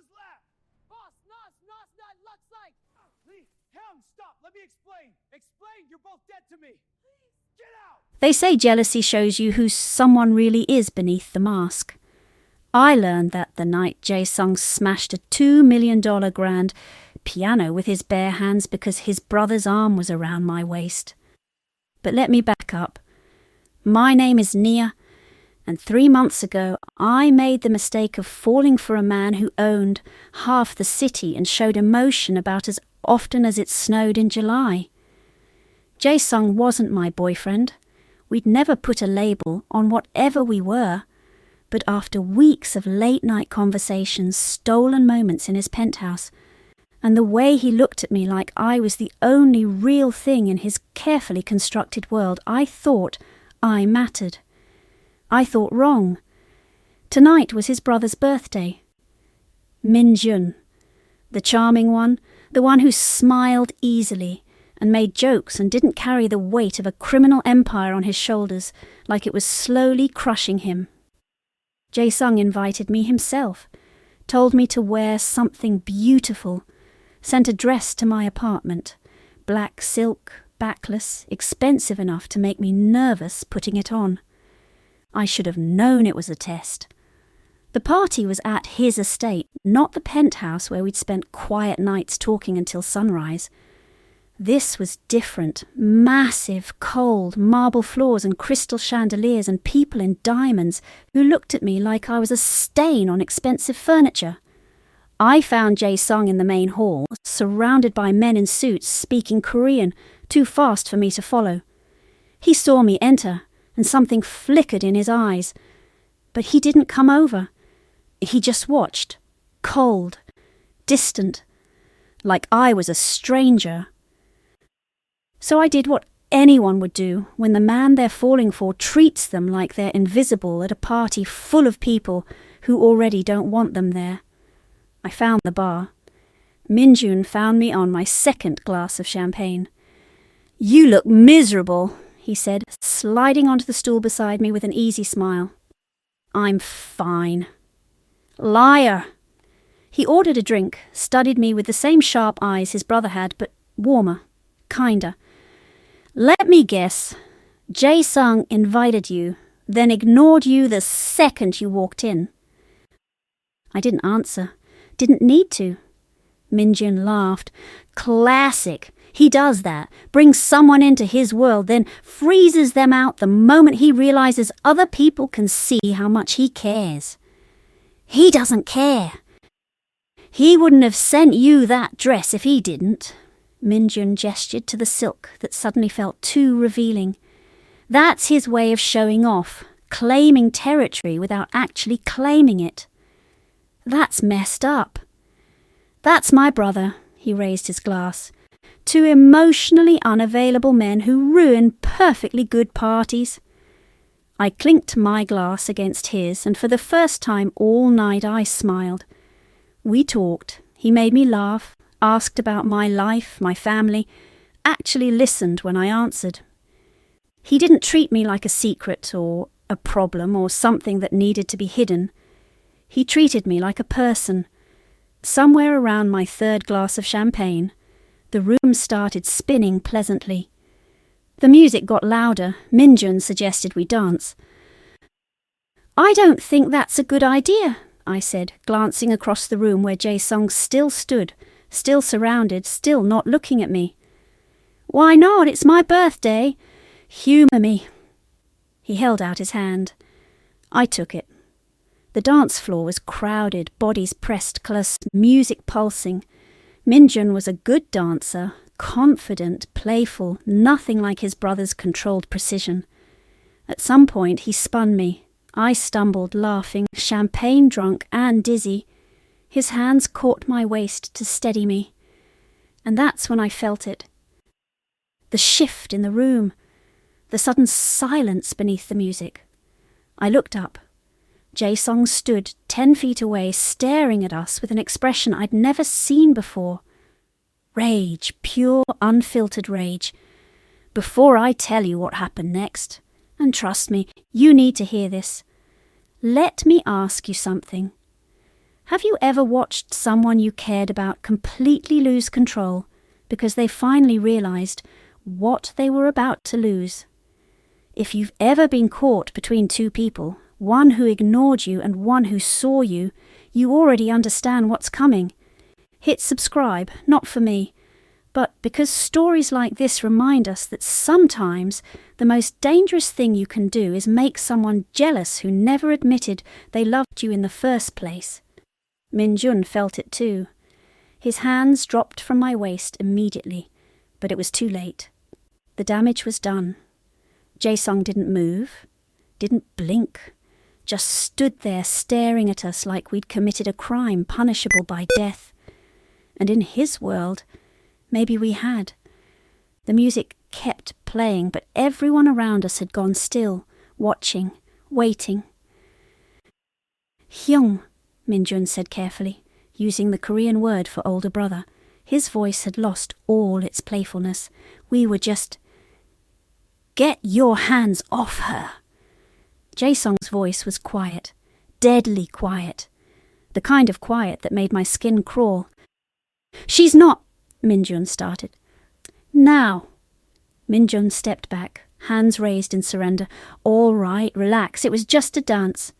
his lap. Boss, nos, that looks like. Lee, him, stop. Let me explain. Explain. You're both dead to me. Please, get out. They say jealousy shows you who someone really is beneath the mask. I learned that the night Jae-sung smashed a $2 million grand piano with his bare hands because his brother's arm was around my waist. But let me back up. My name is Nia, and 3 months ago I made the mistake of falling for a man who owned half the city and showed emotion about as often as it snowed in July. Jae-sung wasn't my boyfriend. We'd never put a label on whatever we were, but after weeks of late-night conversations, stolen moments in his penthouse, and the way he looked at me like I was the only real thing in his carefully constructed world, I thought I mattered. I thought wrong. Tonight was his brother's birthday. Min-jun, the charming one, the one who smiled easily and made jokes and didn't carry the weight of a criminal empire on his shoulders like it was slowly crushing him. Jae-sung invited me himself, told me to wear something beautiful, sent a dress to my apartment, black silk, backless, expensive enough to make me nervous putting it on. I should have known it was a test. The party was at his estate, not the penthouse where we'd spent quiet nights talking until sunrise. This was different. Massive, cold, marble floors and crystal chandeliers and people in diamonds who looked at me like I was a stain on expensive furniture. I found Jae-sung in the main hall, surrounded by men in suits speaking Korean, too fast for me to follow. He saw me enter, and something flickered in his eyes. But he didn't come over. He just watched, cold, distant, like I was a stranger. So I did what anyone would do when the man they're falling for treats them like they're invisible at a party full of people who already don't want them there. I found the bar. Min-jun found me on my second glass of champagne. "You look miserable," he said, sliding onto the stool beside me with an easy smile. "I'm fine." "Liar!" He ordered a drink, studied me with the same sharp eyes his brother had, but warmer, kinder. "Let me guess. Jae-sung invited you, then ignored you the second you walked in." I didn't answer. Didn't need to. Min-jun laughed. "Classic. He does that. Brings someone into his world, then freezes them out the moment he realizes other people can see how much he cares. He doesn't care. He wouldn't have sent you that dress if he didn't." Min-jun gestured to the silk that suddenly felt too revealing. "That's his way of showing off, claiming territory without actually claiming it. That's messed up. That's my brother," he raised his glass. "Two emotionally unavailable men who ruin perfectly good parties." I clinked my glass against his, and for the first time all night I smiled. We talked. He made me laugh, asked about my life, my family, actually listened when I answered. He didn't treat me like a secret or a problem or something that needed to be hidden. He treated me like a person. Somewhere around my third glass of champagne, the room started spinning pleasantly. The music got louder. Min-jun suggested we dance. "I don't think that's a good idea," I said, glancing across the room where Jae-sung still stood, still surrounded, still not looking at me. "Why not? It's my birthday. Humour me." He held out his hand. I took it. The dance floor was crowded, bodies pressed close, music pulsing. Min-jun was a good dancer, confident, playful, nothing like his brother's controlled precision. At some point he spun me. I stumbled, laughing, champagne drunk and dizzy. His hands caught my waist to steady me. And that's when I felt it. The shift in the room, the sudden silence beneath the music. I looked up. Jae-sung stood 10 feet away, staring at us with an expression I'd never seen before. Rage, pure, unfiltered rage. Before I tell you what happened next, and trust me, you need to hear this, let me ask you something. Have you ever watched someone you cared about completely lose control because they finally realized what they were about to lose? If you've ever been caught between two people, one who ignored you and one who saw you, you already understand what's coming. Hit subscribe, not for me, but because stories like this remind us that sometimes the most dangerous thing you can do is make someone jealous who never admitted they loved you in the first place. Min-jun felt it too. His hands dropped from my waist immediately, but it was too late. The damage was done. Jae-sung didn't move, didn't blink, just stood there staring at us like we'd committed a crime punishable by death. And in his world, maybe we had. The music kept playing, but everyone around us had gone still, watching, waiting. Hyung, Min-jun said carefully, using the Korean word for older brother. His voice had lost all its playfulness. We were just... Get your hands off her. Jae-sung's voice was quiet, deadly quiet, the kind of quiet that made my skin crawl. She's not... Min-jun started. Now. Min-jun stepped back, hands raised in surrender. All right, relax, it was just a dance.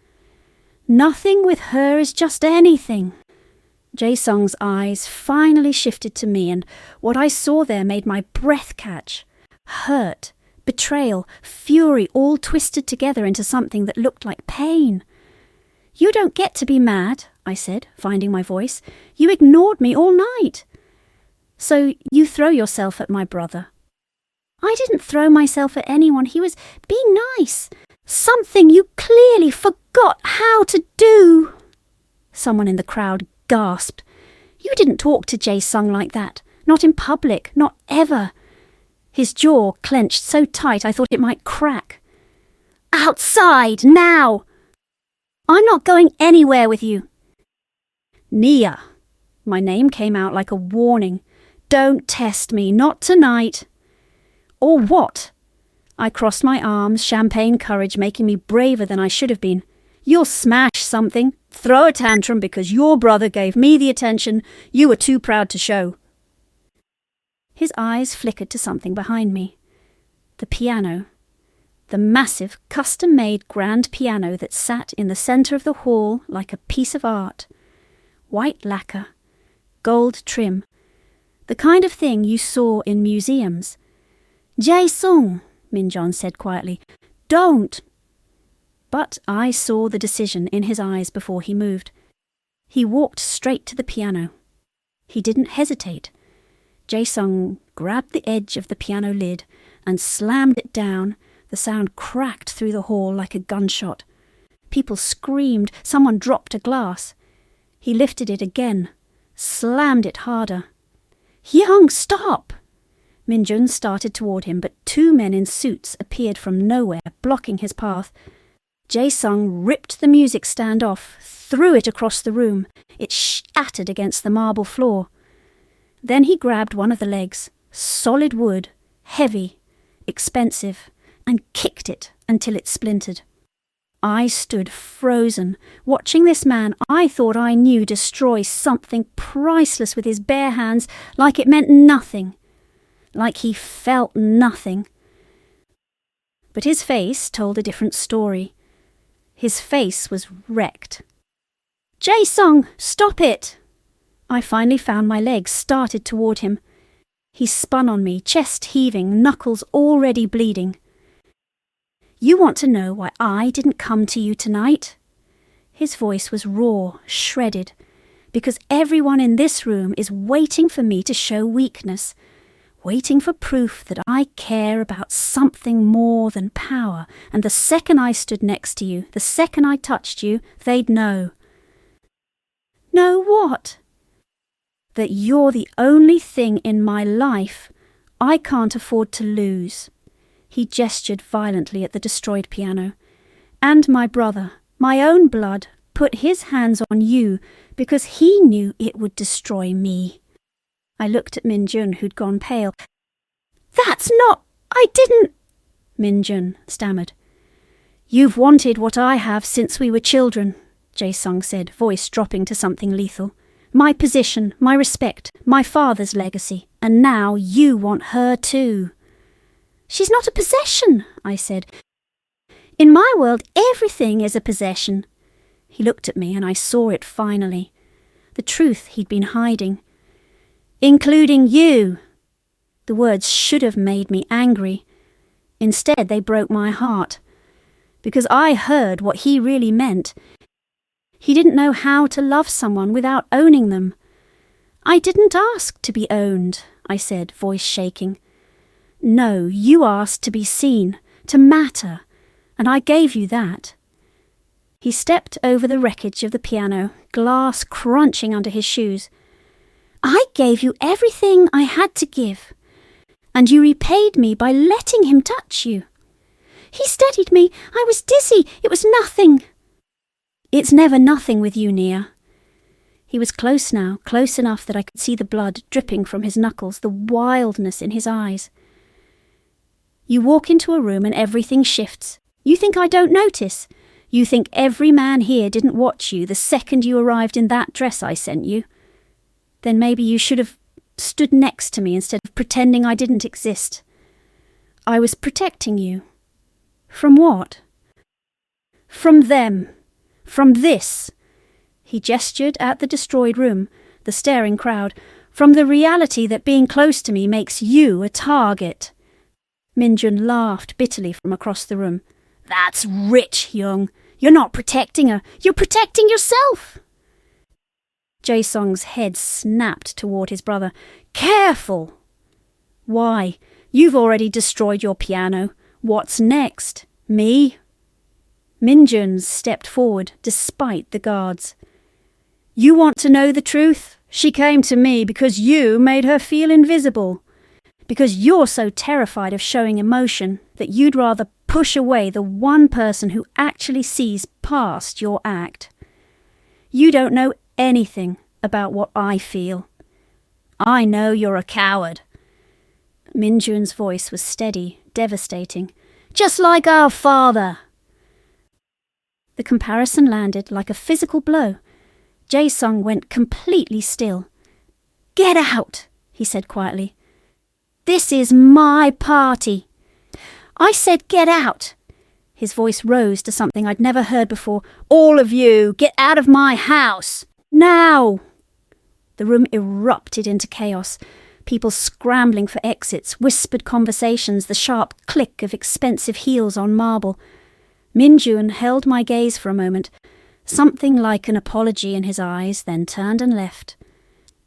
Nothing with her is just anything. Jae-sung's eyes finally shifted to me, and what I saw there made my breath catch. Hurt, betrayal, fury all twisted together into something that looked like pain. You don't get to be mad, I said, finding my voice. You ignored me all night. So you throw yourself at my brother. I didn't throw myself at anyone. He was being nice. Something you clearly forgot how to do. Someone in the crowd gasped. You didn't talk to Jae-sung like that. Not in public. Not ever. His jaw clenched so tight I thought it might crack. Outside, now! I'm not going anywhere with you. Nia. My name came out like a warning. Don't test me, not tonight. Or what? I crossed my arms, champagne courage making me braver than I should have been. You'll smash something, throw a tantrum because your brother gave me the attention you were too proud to show. His eyes flickered to something behind me. The piano. The massive, custom-made grand piano that sat in the centre of the hall like a piece of art. White lacquer, gold trim. The kind of thing you saw in museums. Jae-sung, Min-jun said quietly. Don't! But I saw the decision in his eyes before he moved. He walked straight to the piano. He didn't hesitate. Jae-sung grabbed the edge of the piano lid and slammed it down. The sound cracked through the hall like a gunshot. People screamed. Someone dropped a glass. He lifted it again, slammed it harder. Young, stop! Min-jun started toward him, but two men in suits appeared from nowhere, blocking his path. Jae-sung ripped the music stand off, threw it across the room. It shattered against the marble floor. Then he grabbed one of the legs, solid wood, heavy, expensive, and kicked it until it splintered. I stood frozen, watching this man I thought I knew destroy something priceless with his bare hands like it meant nothing, like he felt nothing. But his face told a different story. His face was wrecked. Jae-sung, stop it! I finally found my legs, started toward him. He spun on me, chest heaving, knuckles already bleeding. You want to know why I didn't come to you tonight? His voice was raw, shredded, because everyone in this room is waiting for me to show weakness, waiting for proof that I care about something more than power, and the second I stood next to you, the second I touched you, they'd know. Know what? That you're the only thing in my life I can't afford to lose. He gestured violently at the destroyed piano. And my brother, my own blood, put his hands on you because he knew it would destroy me. I looked at Min-jun, who'd gone pale. That's not... I didn't... Min-jun stammered. You've wanted what I have since we were children, Jae-sung said, voice dropping to something lethal. My position, my respect, my father's legacy, and now you want her too. She's not a possession, I said. In my world, everything is a possession. He looked at me and I saw it finally. The truth he'd been hiding. Including you. The words should have made me angry. Instead, they broke my heart. Because I heard what he really meant. He didn't know how to love someone without owning them. I didn't ask to be owned, I said, voice shaking. No, you asked to be seen, to matter, and I gave you that. He stepped over the wreckage of the piano, glass crunching under his shoes. I gave you everything I had to give, and you repaid me by letting him touch you. He steadied me. I was dizzy. It was nothing. It's never nothing with you, Nia. He was close now, close enough that I could see the blood dripping from his knuckles, the wildness in his eyes. You walk into a room and everything shifts. You think I don't notice. You think every man here didn't watch you the second you arrived in that dress I sent you. Then maybe you should have stood next to me instead of pretending I didn't exist. I was protecting you. From what? From them. From this. He gestured at the destroyed room, the staring crowd, from the reality that being close to me makes you a target. Minjun laughed bitterly from across the room. That's rich, Young. You're not protecting her. You're protecting yourself. Jae-sung's head snapped toward his brother. Careful! Why? You've already destroyed your piano. What's next? Me? Minjun stepped forward, despite the guards. You want to know the truth? She came to me because you made her feel invisible. Because you're so terrified of showing emotion that you'd rather push away the one person who actually sees past your act. You don't know anything about what I feel. I know you're a coward. Minjun's voice was steady, devastating. Just like our father. The comparison landed like a physical blow. Jae-sung went completely still. Get out, he said quietly. This is my party. I said get out. His voice rose to something I'd never heard before. All of you, get out of my house. Now! The room erupted into chaos. People scrambling for exits, whispered conversations, the sharp click of expensive heels on marble. Minjun held my gaze for a moment, something like an apology in his eyes, then turned and left.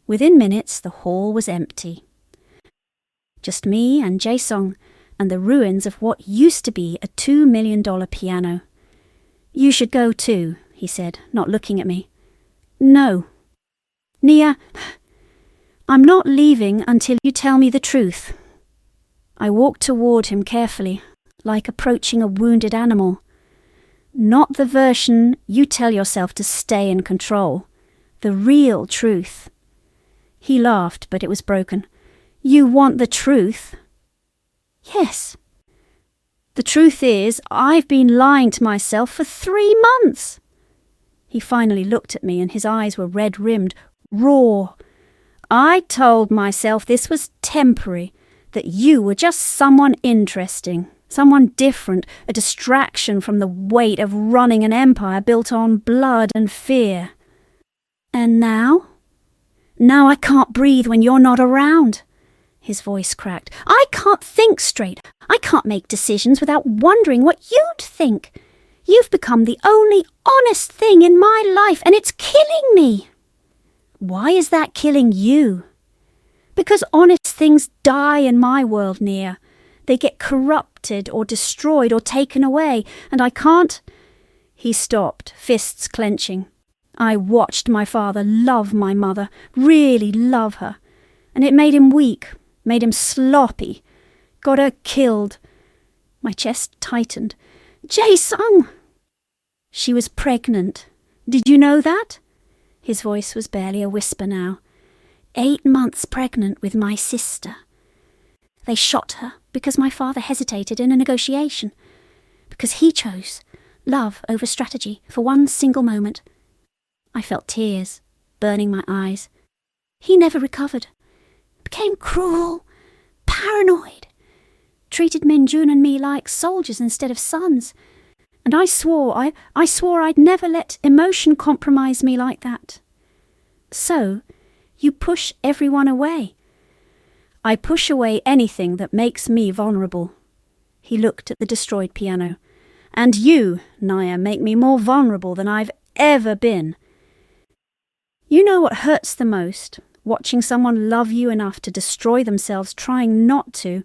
Within minutes, the hall was empty. Just me and Jae-sung, and the ruins of what used to be a $2 million piano. You should go too, he said, not looking at me. No. Nia, I'm not leaving until you tell me the truth. I walked toward him carefully, like approaching a wounded animal. Not the version you tell yourself to stay in control. The real truth. He laughed, but it was broken. You want the truth? Yes. The truth is, I've been lying to myself for 3 months. He finally looked at me and his eyes were red-rimmed, raw. I told myself this was temporary, that you were just someone interesting, someone different, a distraction from the weight of running an empire built on blood and fear. And now? Now I can't breathe when you're not around. His voice cracked. I can't think straight. I can't make decisions without wondering what you'd think. You've become the only honest thing in my life, and it's killing me. Why is that killing you? Because honest things die in my world, Nia. They get corrupted or destroyed or taken away, and I can't... He stopped, fists clenching. I watched my father love my mother, really love her, and it made him weak, made him sloppy, got her killed. My chest tightened. Jae-sung! She was pregnant. Did you know that? His voice was barely a whisper now. 8 months pregnant with my sister. They shot her because my father hesitated in a negotiation. Because he chose love over strategy for one single moment. I felt tears burning my eyes. He never recovered. Became cruel, paranoid. Treated Minjun and me like soldiers instead of sons. And I swore I'd never let emotion compromise me like that. So, you push everyone away. I push away anything that makes me vulnerable. He looked at the destroyed piano. And you, Naya, make me more vulnerable than I've ever been. You know what hurts the most? Watching someone love you enough to destroy themselves trying not to.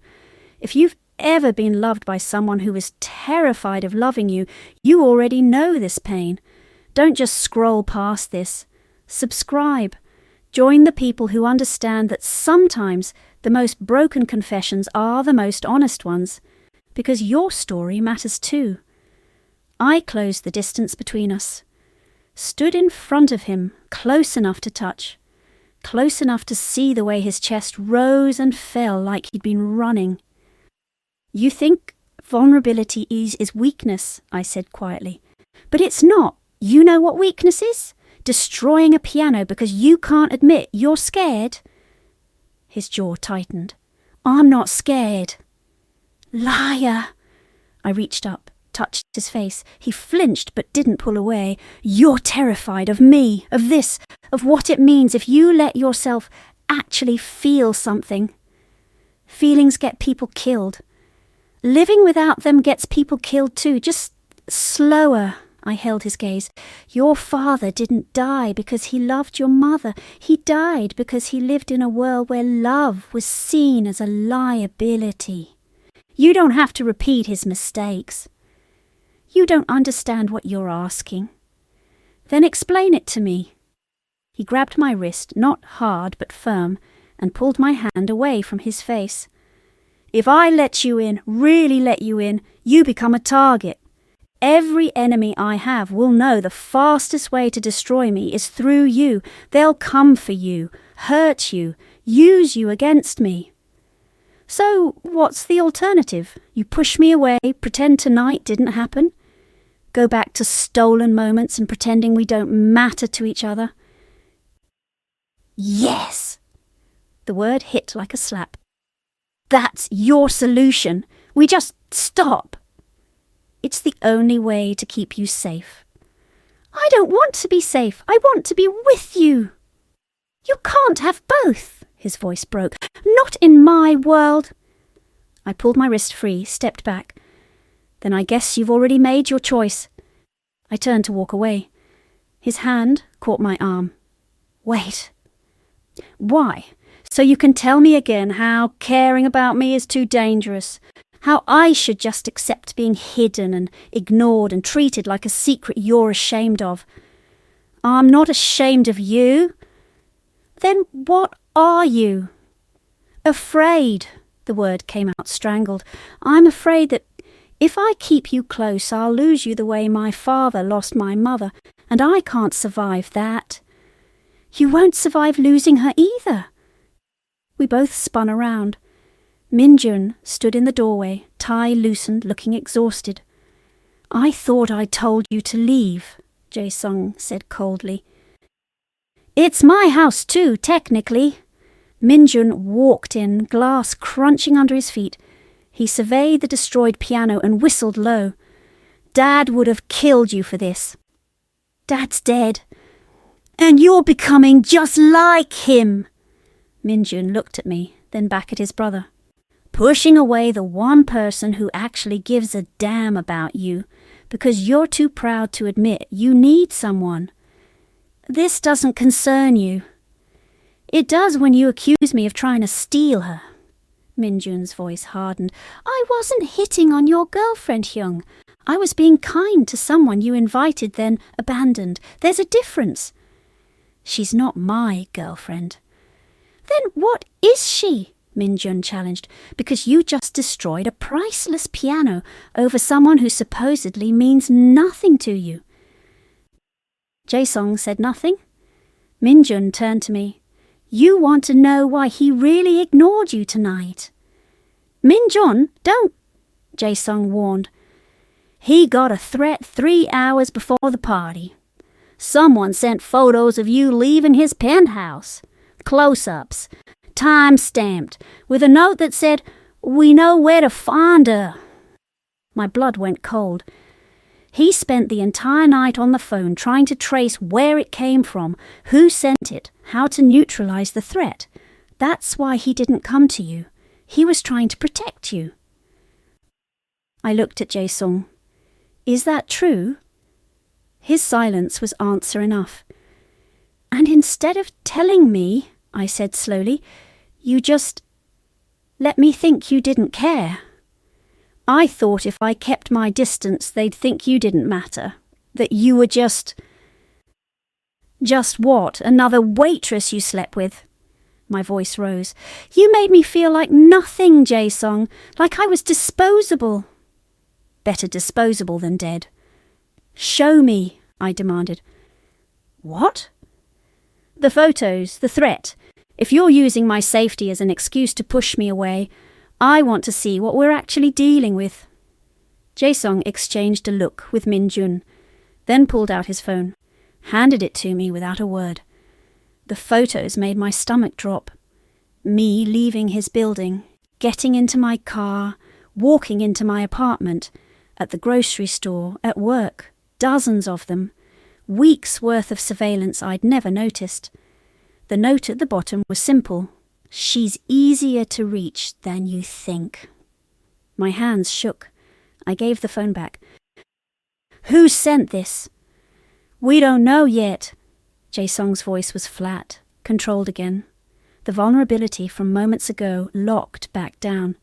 If you've ever been loved by someone who is terrified of loving you, you already know this pain. Don't just scroll past this. Subscribe. Join the people who understand that sometimes the most broken confessions are the most honest ones, because your story matters too. I closed the distance between us, stood in front of him, close enough to touch, close enough to see the way his chest rose and fell like he'd been running. You think vulnerability is weakness, I said quietly. But it's not. You know what weakness is? Destroying a piano because you can't admit you're scared. His jaw tightened. I'm not scared. Liar. I reached up, touched his face. He flinched but didn't pull away. You're terrified of me, of this, of what it means if you let yourself actually feel something. Feelings get people killed. Living without them gets people killed too, just slower. I held his gaze. Your father didn't die because he loved your mother. He died because he lived in a world where love was seen as a liability. You don't have to repeat his mistakes. You don't understand what you're asking. Then explain it to me. He grabbed my wrist, not hard but firm, and pulled my hand away from his face. If I let you in, really let you in, you become a target. Every enemy I have will know the fastest way to destroy me is through you. They'll come for you, hurt you, use you against me. So what's the alternative? You push me away, pretend tonight didn't happen? Go back to stolen moments and pretending we don't matter to each other? Yes! The word hit like a slap. That's your solution. We just stop. It's the only way to keep you safe. I don't want to be safe. I want to be with you. You can't have both, his voice broke. Not in my world. I pulled my wrist free, stepped back. Then I guess you've already made your choice. I turned to walk away. His hand caught my arm. Wait. Why? So you can tell me again how caring about me is too dangerous, how I should just accept being hidden and ignored and treated like a secret you're ashamed of. I'm not ashamed of you. Then what are you? Afraid. The word came out strangled. I'm afraid that if I keep you close, I'll lose you the way my father lost my mother, and I can't survive that. You won't survive losing her either. We both spun around. Minjun stood in the doorway, tie loosened, looking exhausted. I thought I told you to leave, Jae-sung said coldly. It's my house too, technically. Minjun walked in, glass crunching under his feet. He surveyed the destroyed piano and whistled low. Dad would have killed you for this. Dad's dead. And you're becoming just like him. Minjun looked at me, then back at his brother. Pushing away the one person who actually gives a damn about you because you're too proud to admit you need someone. This doesn't concern you. It does when you accuse me of trying to steal her. Minjun's voice hardened. I wasn't hitting on your girlfriend, Hyung. I was being kind to someone you invited then abandoned. There's a difference. She's not my girlfriend. Then what is she? Minjun challenged. Because you just destroyed a priceless piano over someone who supposedly means nothing to you. Jae-sung said nothing. Minjun turned to me. You want to know why he really ignored you tonight? Minjun, don't, Jae-sung warned. He got a threat 3 hours before the party. Someone sent photos of you leaving his penthouse. Close-ups. Time-stamped. With a note that said, "We know where to find her." My blood went cold. He spent the entire night on the phone trying to trace where it came from, who sent it, how to neutralize the threat. That's why he didn't come to you. He was trying to protect you. I looked at Jae-sung. Is that true? His silence was answer enough. And instead of telling me, I said slowly, you just let me think you didn't care. I thought if I kept my distance, they'd think you didn't matter, that you were just what? Another waitress you slept with? My voice rose. You made me feel like nothing, Jae-sung, like I was disposable. Better disposable than dead. Show me, I demanded. What? The photos, the threat. If you're using my safety as an excuse to push me away, I want to see what we're actually dealing with. Jae-sung exchanged a look with Min-jun, then pulled out his phone, handed it to me without a word. The photos made my stomach drop. Me leaving his building, getting into my car, walking into my apartment, at the grocery store, at work, dozens of them, weeks' worth of surveillance I'd never noticed. The note at the bottom was simple. She's easier to reach than you think. My hands shook. I gave the phone back. Who sent this? We don't know yet. Jae-sung's voice was flat, controlled again. The vulnerability from moments ago locked back down.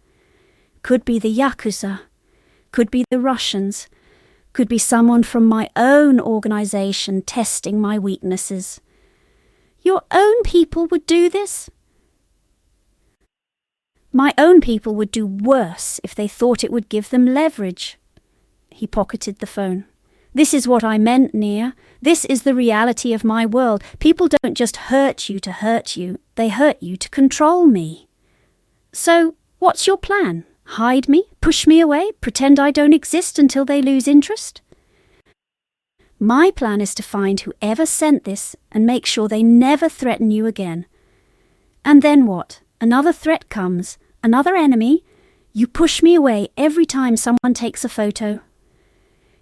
Could be the Yakuza. Could be the Russians. Could be someone from my own organization testing my weaknesses. Your own people would do this? My own people would do worse if they thought it would give them leverage. He pocketed the phone. This is what I meant, Nia. This is the reality of my world. People don't just hurt you to hurt you. They hurt you to control me. So, what's your plan? Hide me? Push me away? Pretend I don't exist until they lose interest? My plan is to find whoever sent this and make sure they never threaten you again. And then what? Another threat comes. Another enemy. You push me away every time someone takes a photo.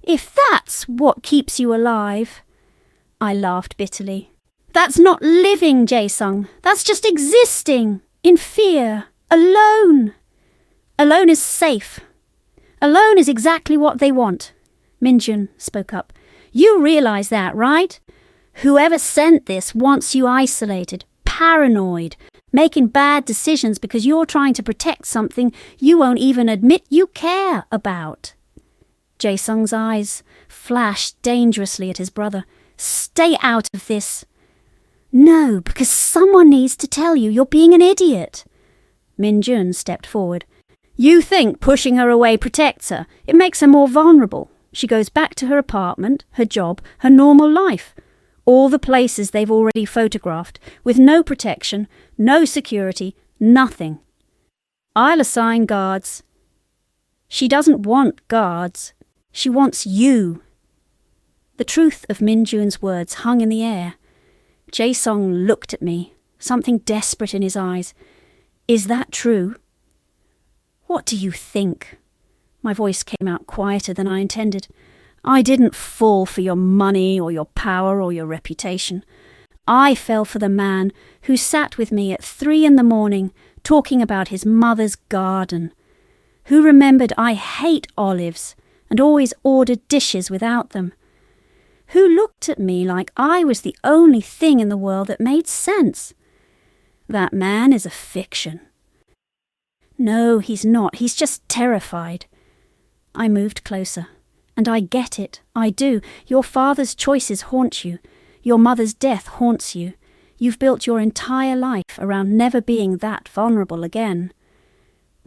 If that's what keeps you alive, I laughed bitterly. That's not living, Jae-sung. That's just existing, in fear, alone. Alone is safe. Alone is exactly what they want. Min-jun spoke up. You realize that, right? Whoever sent this wants you isolated, paranoid, making bad decisions because you're trying to protect something you won't even admit you care about. Jae-sung's eyes flashed dangerously at his brother. Stay out of this. No, because someone needs to tell you you're being an idiot. Min-jun stepped forward. You think pushing her away protects her. It makes her more vulnerable. She goes back to her apartment, her job, her normal life. All the places they've already photographed, with no protection, no security, nothing. I'll assign guards. She doesn't want guards. She wants you. The truth of Min-jun's words hung in the air. Jae-sung looked at me, something desperate in his eyes. Is that true? What do you think? My voice came out quieter than I intended. I didn't fall for your money or your power or your reputation. I fell for the man who sat with me at 3 a.m, talking about his mother's garden, who remembered I hate olives and always ordered dishes without them, who looked at me like I was the only thing in the world that made sense. That man is a fiction. No, he's not. He's just terrified. I moved closer. And I get it. I do. Your father's choices haunt you. Your mother's death haunts you. You've built your entire life around never being that vulnerable again.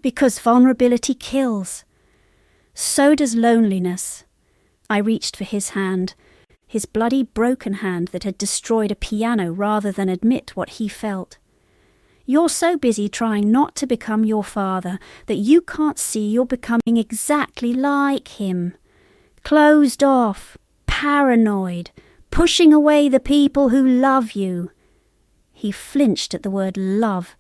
Because vulnerability kills. So does loneliness. I reached for his hand, his bloody broken hand that had destroyed a piano rather than admit what he felt. You're so busy trying not to become your father that you can't see you're becoming exactly like him. Closed off, paranoid, pushing away the people who love you." He flinched at the word love.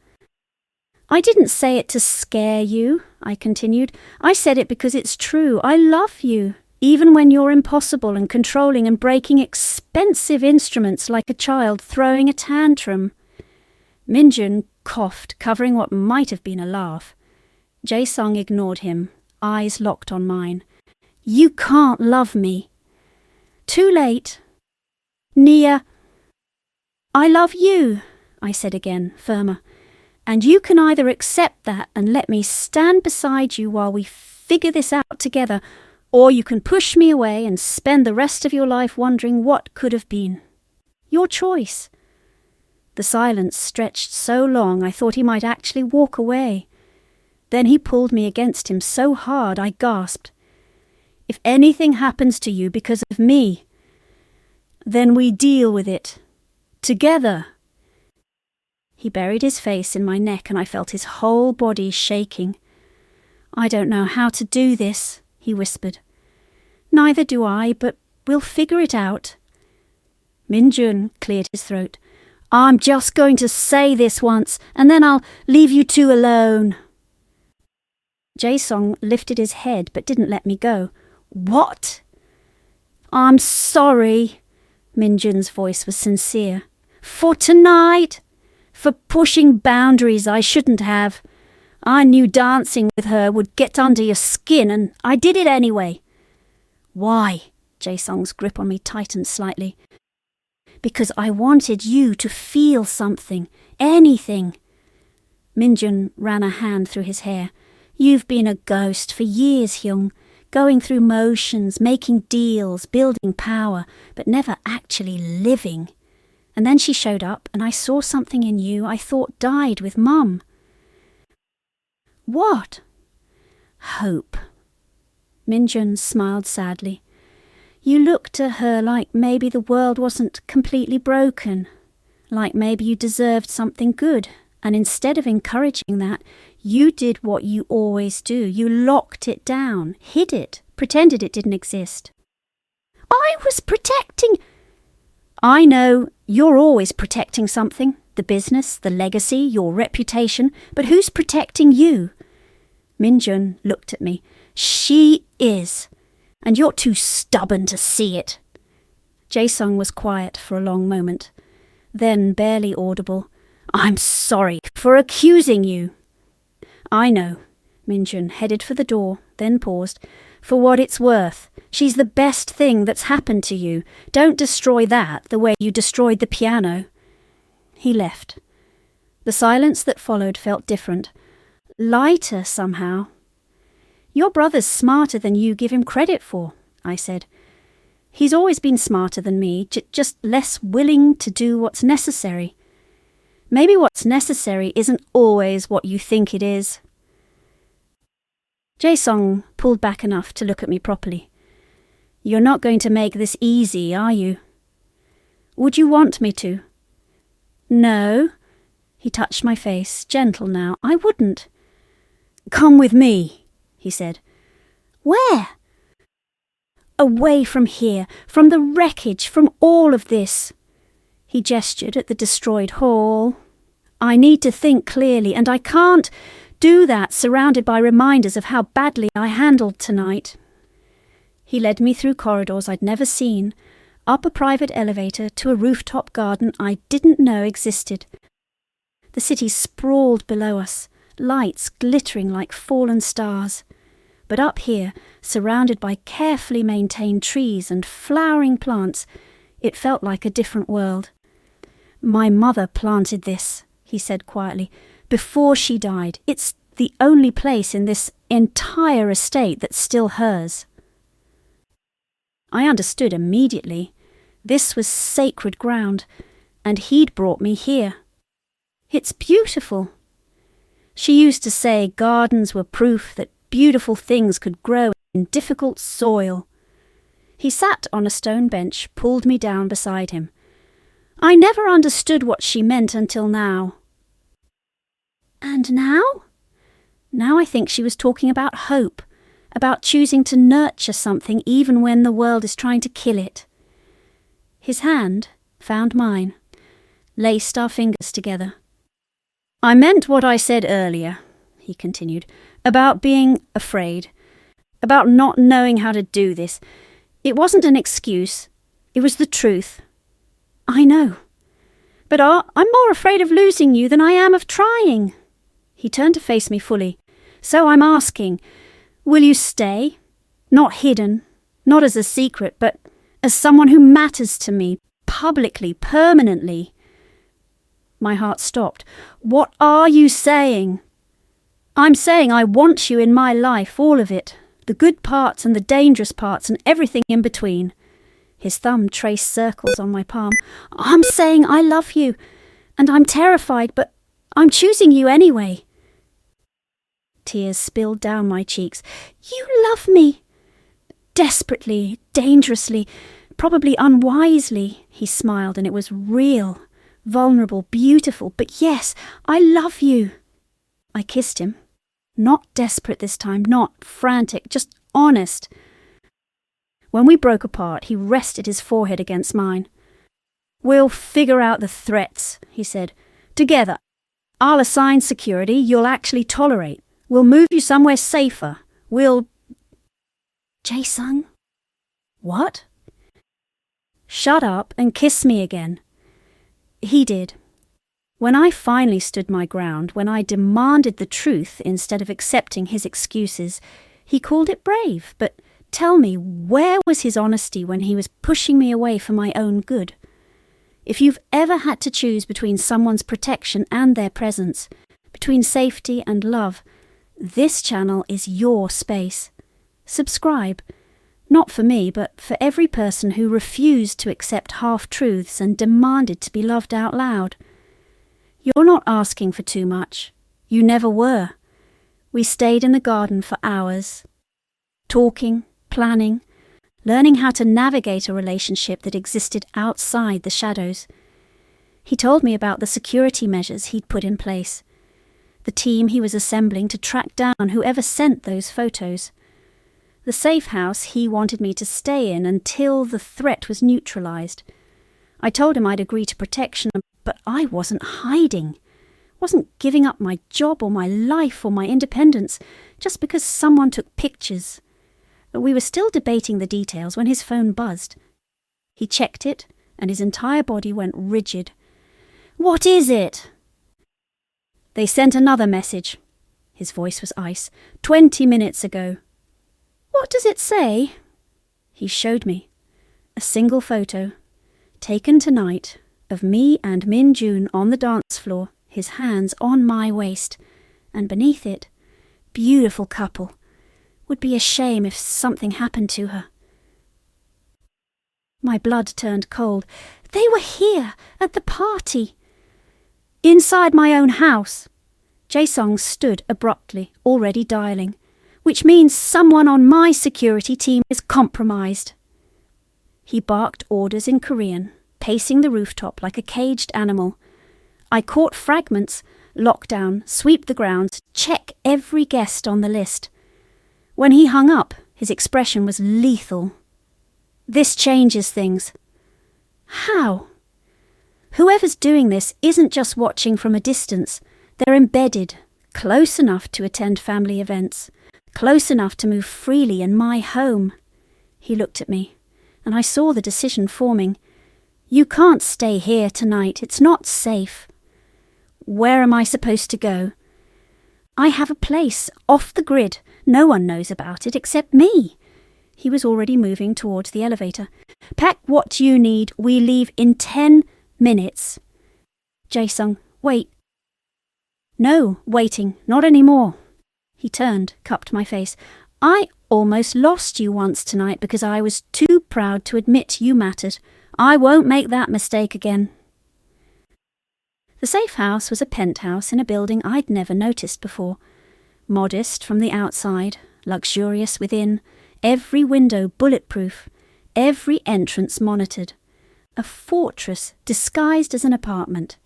"I didn't say it to scare you," I continued. "I said it because it's true. I love you, even when you're impossible and controlling and breaking expensive instruments like a child throwing a tantrum." Minjun coughed, covering what might have been a laugh. Jae-sung ignored him, eyes locked on mine. "You can't love me." "Too late." "Nia." "I love you," I said again, firmer. "And you can either accept that and let me stand beside you while we figure this out together, or you can push me away and spend the rest of your life wondering what could have been. Your choice." The silence stretched so long I thought he might actually walk away. Then he pulled me against him so hard I gasped. "If anything happens to you because of me, then we deal with it. Together." He buried his face in my neck and I felt his whole body shaking. "I don't know how to do this," he whispered. "Neither do I, but we'll figure it out." Minjun cleared his throat. "I'm just going to say this once, and then I'll leave you two alone." Jae-sung lifted his head but didn't let me go. "What?" "I'm sorry." Minjun's voice was sincere. "For tonight. For pushing boundaries I shouldn't have. I knew dancing with her would get under your skin, and I did it anyway." "Why?" Jae-sung's grip on me tightened slightly. "Because I wanted you to feel something. Anything." Minjun ran a hand through his hair. "You've been a ghost for years, Hyung, going through motions, making deals, building power, but never actually living. And then she showed up, and I saw something in you I thought died with Mum." "What?" "Hope." Minjun smiled sadly. "You looked at her like maybe the world wasn't completely broken, like maybe you deserved something good, and instead of encouraging that, you did what you always do. You locked it down, hid it, pretended it didn't exist." "I was protecting—" "I know, you're always protecting something. The business, the legacy, your reputation. But who's protecting you?" Minjun looked at me. "She is. And you're too stubborn to see it." Jae-sung was quiet for a long moment. Then, barely audible, "I'm sorry for accusing you." "I know." Minjun headed for the door, then paused. "For what it's worth, she's the best thing that's happened to you. Don't destroy that the way you destroyed the piano." He left. The silence that followed felt different. Lighter somehow. "Your brother's smarter than you give him credit for," I said. "He's always been smarter than me, just less willing to do what's necessary. Maybe what's necessary isn't always what you think it is." Jae-sung pulled back enough to look at me properly. "You're not going to make this easy, are you?" "Would you want me to?" "No." He touched my face, gentle now. "I wouldn't." "Come with me," he said. "Where?" "Away from here, from the wreckage, from all of this." He gestured at the destroyed hall. "I need to think clearly, and I can't do that surrounded by reminders of how badly I handled tonight." He led me through corridors I'd never seen, up a private elevator to a rooftop garden I didn't know existed. The city sprawled below us, lights glittering like fallen stars. But up here, surrounded by carefully maintained trees and flowering plants, it felt like a different world. "My mother planted this," he said quietly, "before she died. It's the only place in this entire estate that's still hers." I understood immediately. This was sacred ground, and he'd brought me here. "It's beautiful." She used to say gardens were proof that beautiful things could grow in difficult soil. He sat on a stone bench, pulled me down beside him. I never understood what she meant until now. "And now?" Now I think she was talking about hope, about choosing to nurture something even when the world is trying to kill it. His hand found mine, laced our fingers together. "I meant what I said earlier," he continued, "about being afraid, about not knowing how to do this. It wasn't an excuse. It was the truth. I know. But I'm more afraid of losing you than I am of trying." He turned to face me fully. "So I'm asking, will you stay? Not hidden, not as a secret, but as someone who matters to me, publicly, permanently." My heart stopped. "What are you saying?" "I'm saying I want you in my life, all of it. The good parts and the dangerous parts and everything in between." His thumb traced circles on my palm. "I'm saying I love you, and I'm terrified, but I'm choosing you anyway." Tears spilled down my cheeks. "You love me!" "Desperately, dangerously, probably unwisely," he smiled, and it was real, vulnerable, beautiful. "But yes, I love you." I kissed him. Not desperate this time, not frantic, just honest. When we broke apart, he rested his forehead against mine. "We'll figure out the threats," he said. "Together. I'll assign security you'll actually tolerate. We'll move you somewhere safer. We'll..." "Jae-sung?" "What?" "Shut up and kiss me again." He did. When I finally stood my ground, when I demanded the truth instead of accepting his excuses, he called it brave. But tell me, where was his honesty when he was pushing me away for my own good? If you've ever had to choose between someone's protection and their presence, between safety and love, this channel is your space. Subscribe. Not for me, but for every person who refused to accept half-truths and demanded to be loved out loud. You're not asking for too much. You never were. We stayed in the garden for hours, talking, planning, learning how to navigate a relationship that existed outside the shadows. He told me about the security measures he'd put in place, the team he was assembling to track down whoever sent those photos, the safe house he wanted me to stay in until the threat was neutralized. I told him I'd agree to protection, but I wasn't hiding, wasn't giving up my job or my life or my independence just because someone took pictures. We were still debating the details when his phone buzzed. He checked it, and his entire body went rigid. "What is it?" "They sent another message." His voice was ice. 20 minutes ago." "What does it say?" He showed me. A single photo, taken tonight, of me and Min Jun on the dance floor, his hands on my waist, and beneath it, beautiful couple. Would be a shame if something happened to her. My blood turned cold. They were here, at the party. Inside my own house. Jae-sung stood abruptly, already dialing, which means someone on my security team is compromised. He barked orders in Korean, pacing the rooftop like a caged animal. I caught fragments, lock down, sweep the grounds, check every guest on the list. When he hung up, his expression was lethal. "This changes things." How? Whoever's doing this isn't just watching from a distance. They're embedded, close enough to attend family events, close enough to move freely in my home. He looked at me, and I saw the decision forming. "You can't stay here tonight. It's not safe." "Where am I supposed to go?" "I have a place, off the grid. No one knows about it except me." He was already moving towards the elevator. "Pack what you need. We leave in 10 minutes. Jae-sung, wait. "No, waiting. Not anymore." He turned, cupped my face. "I almost lost you once tonight because I was too proud to admit you mattered. I won't make that mistake again." The safe house was a penthouse in a building I'd never noticed before. Modest from the outside, luxurious within, every window bulletproof, every entrance monitored. A fortress disguised as an apartment.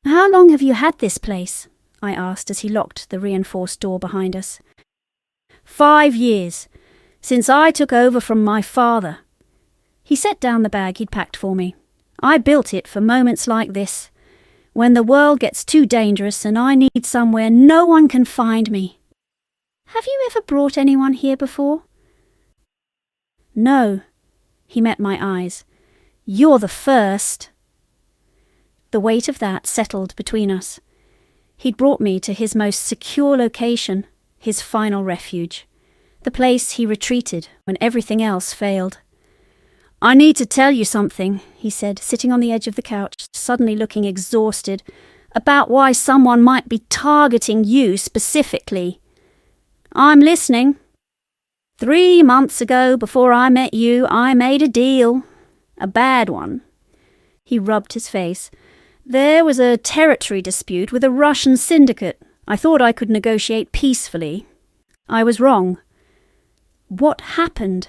"How long have you had this place?" I asked as he locked the reinforced door behind us. 5 years, since I took over from my father." He set down the bag he'd packed for me. I built it for moments like this, when the world gets too dangerous and I need somewhere no one can find me. Have you ever brought anyone here before? No. He met my eyes. You're the first. The weight of that settled between us. He'd brought me to his most secure location, his final refuge, the place he retreated when everything else failed. I need to tell you something, he said, sitting on the edge of the couch, suddenly looking exhausted, about why someone might be targeting you specifically. I'm listening. 3 months ago, before I met you, I made a deal. A bad one. He rubbed his face. There was a territory dispute with a Russian syndicate. I thought I could negotiate peacefully. I was wrong. What happened?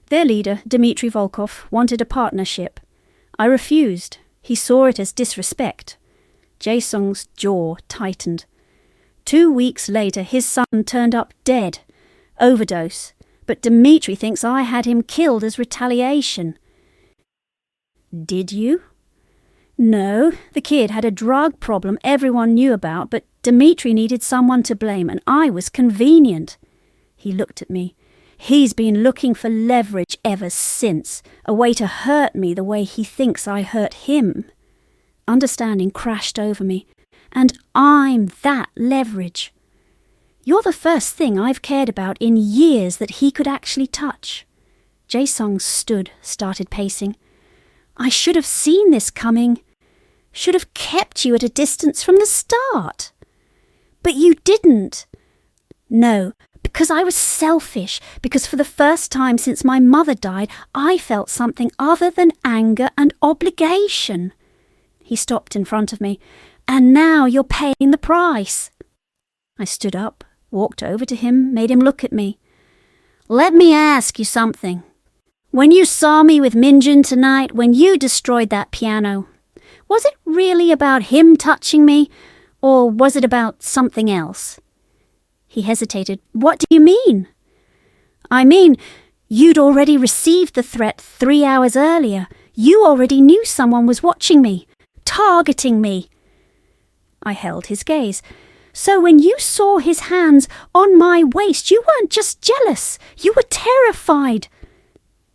Their leader, Dmitry Volkov, wanted a partnership. I refused. He saw it as disrespect. Jae-sung's jaw tightened. 2 weeks later, his son turned up dead. Overdose. But Dmitry thinks I had him killed as retaliation. Did you? No, the kid had a drug problem everyone knew about, but Dmitry needed someone to blame, and I was convenient. He looked at me. He's been looking for leverage ever since, a way to hurt me the way he thinks I hurt him. Understanding crashed over me, and I'm that leverage. You're the first thing I've cared about in years that he could actually touch. Jae-sung stood, started pacing. I should have seen this coming. Should have kept you at a distance from the start. But you didn't. No, because I was selfish, because for the first time since my mother died, I felt something other than anger and obligation. He stopped in front of me. And now you're paying the price. I stood up, walked over to him, made him look at me. Let me ask you something. When you saw me with Minjun tonight, when you destroyed that piano, was it really about him touching me, or was it about something else? He hesitated. What do you mean? I mean, you'd already received the threat 3 hours earlier. You already knew someone was watching me, targeting me. I held his gaze. So when you saw his hands on my waist, you weren't just jealous. You were terrified.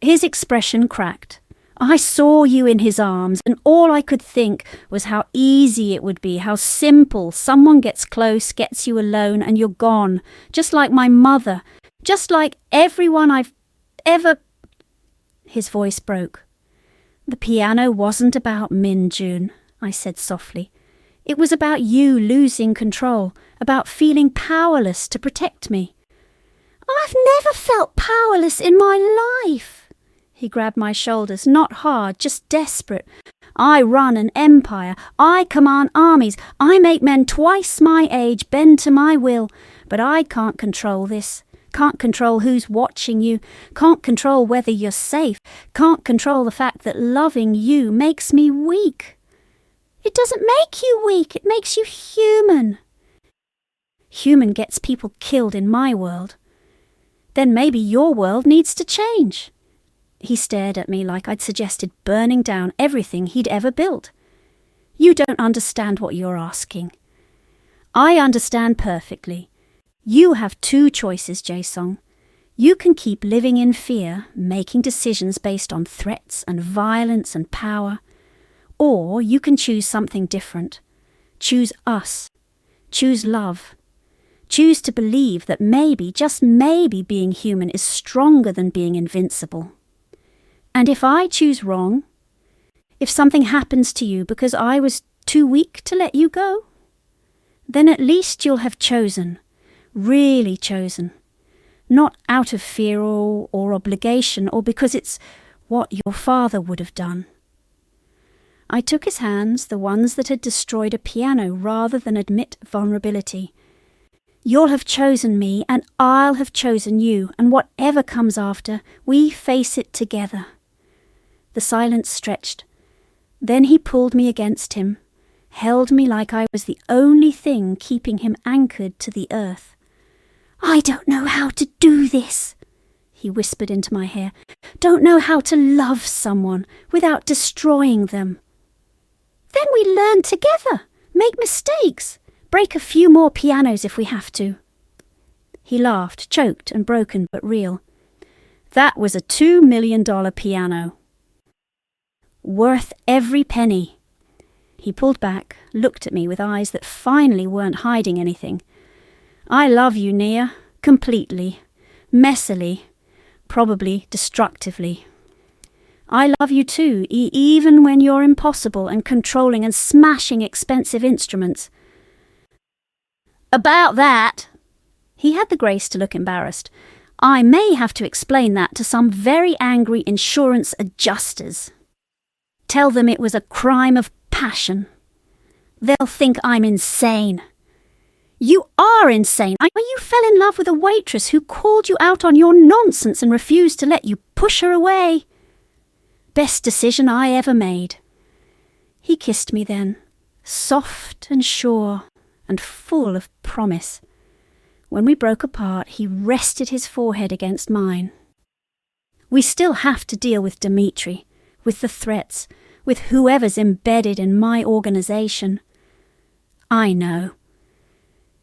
His expression cracked. I saw you in his arms, and all I could think was how easy it would be, how simple. Someone gets close, gets you alone, and you're gone. Just like my mother. Just like everyone I've ever... His voice broke. The piano wasn't about Minjun, I said softly. It was about you losing control, about feeling powerless to protect me. I've never felt powerless in my life. He grabbed my shoulders, not hard, just desperate. I run an empire. I command armies. I make men twice my age bend to my will. But I can't control this. Can't control who's watching you. Can't control whether you're safe. Can't control the fact that loving you makes me weak. It doesn't make you weak. It makes you human. Human gets people killed in my world. Then maybe your world needs to change. He stared at me like I'd suggested burning down everything he'd ever built. You don't understand what you're asking. I understand perfectly. You have 2 choices, Jae-sung. You can keep living in fear, making decisions based on threats and violence and power. Or you can choose something different. Choose us. Choose love. Choose to believe that maybe, just maybe, being human is stronger than being invincible. And if I choose wrong, if something happens to you because I was too weak to let you go, then at least you'll have chosen, really chosen, not out of fear or obligation or because it's what your father would have done. I took his hands, the ones that had destroyed a piano, rather than admit vulnerability. You'll have chosen me and I'll have chosen you, and whatever comes after, we face it together. The silence stretched. Then he pulled me against him, held me like I was the only thing keeping him anchored to the earth. I don't know how to do this, he whispered into my hair. Don't know how to love someone without destroying them. Then we learn together, make mistakes, break a few more pianos if we have to. He laughed, choked and broken but real. That was a $2 million piano. Worth every penny. He pulled back, looked at me with eyes that finally weren't hiding anything. I love you, Nia, completely, messily, probably destructively. I love you too, even when you're impossible and controlling and smashing expensive instruments. About that, he had the grace to look embarrassed. I may have to explain that to some very angry insurance adjusters. Tell them it was a crime of passion. They'll think I'm insane. You are insane. You fell in love with a waitress who called you out on your nonsense and refused to let you push her away. Best decision I ever made. He kissed me then, soft and sure and full of promise. When we broke apart, he rested his forehead against mine. We still have to deal with Dimitri, with the threats, with whoever's embedded in my organization. I know.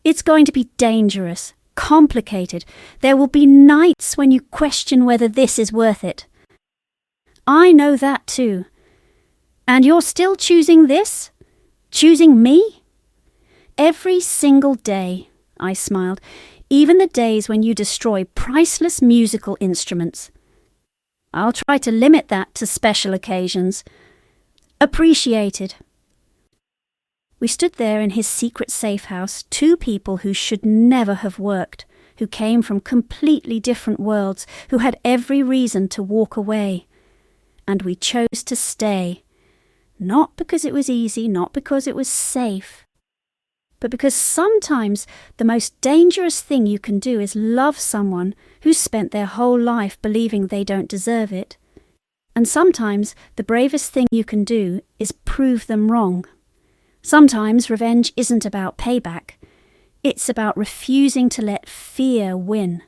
It's going to be dangerous, complicated. There will be nights when you question whether this is worth it. I know that too. And you're still choosing this? Choosing me? Every single day, I smiled, even the days when you destroy priceless musical instruments. I'll try to limit that to special occasions. Appreciated. We stood there in his secret safe house, two people who should never have worked, who came from completely different worlds, who had every reason to walk away. And we chose to stay. Not because it was easy, not because it was safe, but because sometimes the most dangerous thing you can do is love someone who's spent their whole life believing they don't deserve it. And sometimes the bravest thing you can do is prove them wrong. Sometimes revenge isn't about payback. It's about refusing to let fear win.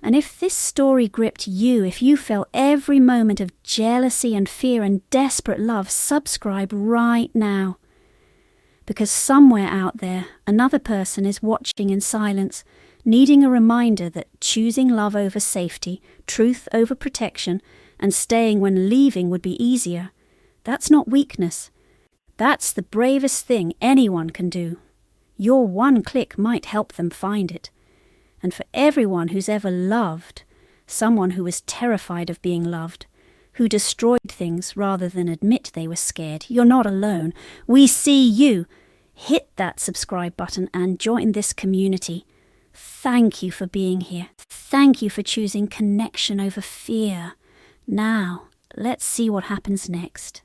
And if this story gripped you, if you felt every moment of jealousy and fear and desperate love, subscribe right now. Because somewhere out there, another person is watching in silence, needing a reminder that choosing love over safety, truth over protection, and staying when leaving would be easier, that's not weakness. That's the bravest thing anyone can do. Your one click might help them find it. And for everyone who's ever loved, someone who was terrified of being loved, who destroyed things rather than admit they were scared, you're not alone. We see you. Hit that subscribe button and join this community. Thank you for being here. Thank you for choosing connection over fear. Now, let's see what happens next.